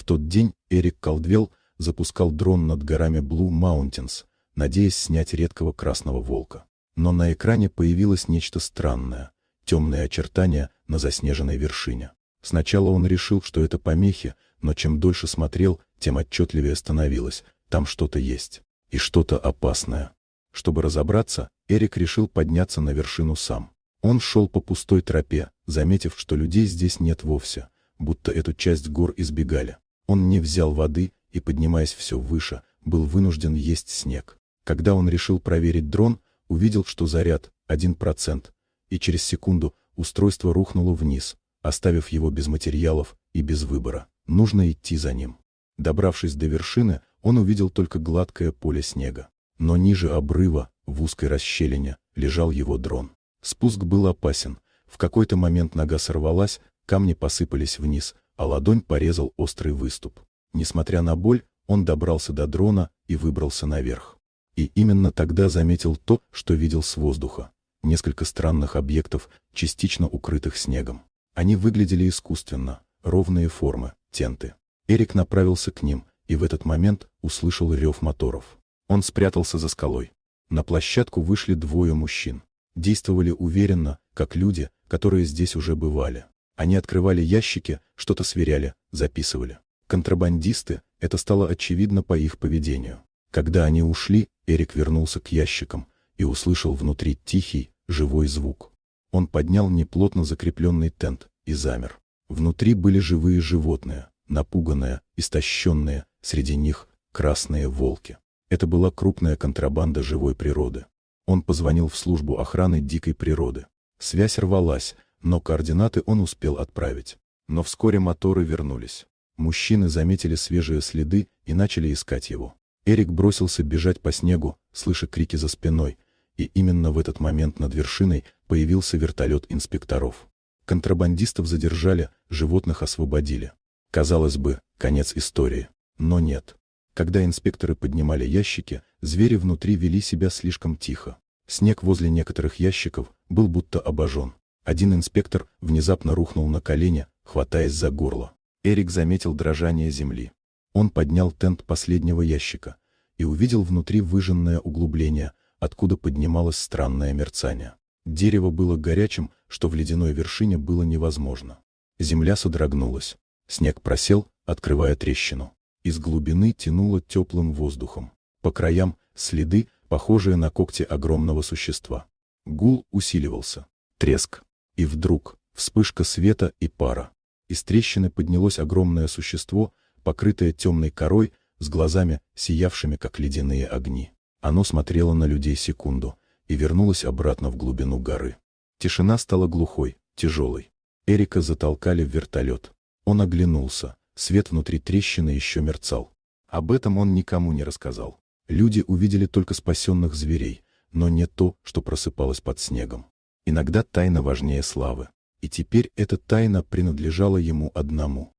тот день Эрик Калдвелл запускал дрон над горами Blue Mountains, надеясь снять редкого красного волка. Но на экране появилось нечто странное — темные очертания на заснеженной вершине. Сначала он решил, что это помехи, но чем дольше смотрел, тем отчетливее становилось — там что-то есть. И что-то опасное. Чтобы разобраться, Эрик решил подняться на вершину сам. Он шел по пустой тропе, заметив, что людей здесь нет вовсе, будто эту часть гор избегали. Он не взял воды и, поднимаясь все выше, был вынужден есть снег. Когда он решил проверить дрон, увидел, что заряд 1%, и через секунду устройство рухнуло вниз, оставив его без материалов и без выбора. Нужно идти за ним. Добравшись до вершины, он увидел только гладкое поле снега. Но ниже обрыва, в узкой расщелине, лежал его дрон. Спуск был опасен. В какой-то момент нога сорвалась, камни посыпались вниз, а ладонь порезал острый выступ. Несмотря на боль, он добрался до дрона и выбрался наверх. И именно тогда заметил то, что видел с воздуха. Несколько странных объектов, частично укрытых снегом. Они выглядели искусственно, ровные формы, тенты. Эрик направился к ним, и в этот момент услышал рев моторов. Он спрятался за скалой. На площадку вышли двое мужчин. Действовали уверенно, как люди, которые здесь уже бывали. Они открывали ящики, что-то сверяли, записывали. Контрабандисты, это стало очевидно по их поведению. Когда они ушли, Эрик вернулся к ящикам и услышал внутри тихий, живой звук. Он поднял неплотно закрепленный тент и замер. Внутри были живые животные, напуганные, истощенные, среди них красные волки. Это была крупная контрабанда живой природы. Он позвонил в службу охраны дикой природы. Связь рвалась, но координаты он успел отправить. Но вскоре моторы вернулись. Мужчины заметили свежие следы и начали искать его. Эрик бросился бежать по снегу, слыша крики за спиной, и именно в этот момент над вершиной появился вертолет инспекторов. Контрабандистов задержали, животных освободили. Казалось бы, конец истории. Но нет. Когда инспекторы поднимали ящики, звери внутри вели себя слишком тихо. Снег возле некоторых ящиков был будто обожжен. Один инспектор внезапно рухнул на колени, хватаясь за горло. Эрик заметил дрожание земли. Он поднял тент последнего ящика и увидел внутри выжженное углубление, откуда поднималось странное мерцание. Дерево было горячим, что в ледяной вершине было невозможно. Земля содрогнулась. Снег просел, открывая трещину. Из глубины тянуло теплым воздухом. По краям следы, похожие на когти огромного существа. Гул усиливался. Треск. И вдруг вспышка света и пара. Из трещины поднялось огромное существо, покрытое темной корой, с глазами, сиявшими как ледяные огни. Оно смотрело на людей секунду и вернулось обратно в глубину горы. Тишина стала глухой, тяжелой. Эрика затолкали в вертолет. Он оглянулся. Свет внутри трещины еще мерцал. Об этом он никому не рассказал. Люди увидели только спасенных зверей, но не то, что просыпалось под снегом. Иногда тайна важнее славы. И теперь эта тайна принадлежала ему одному.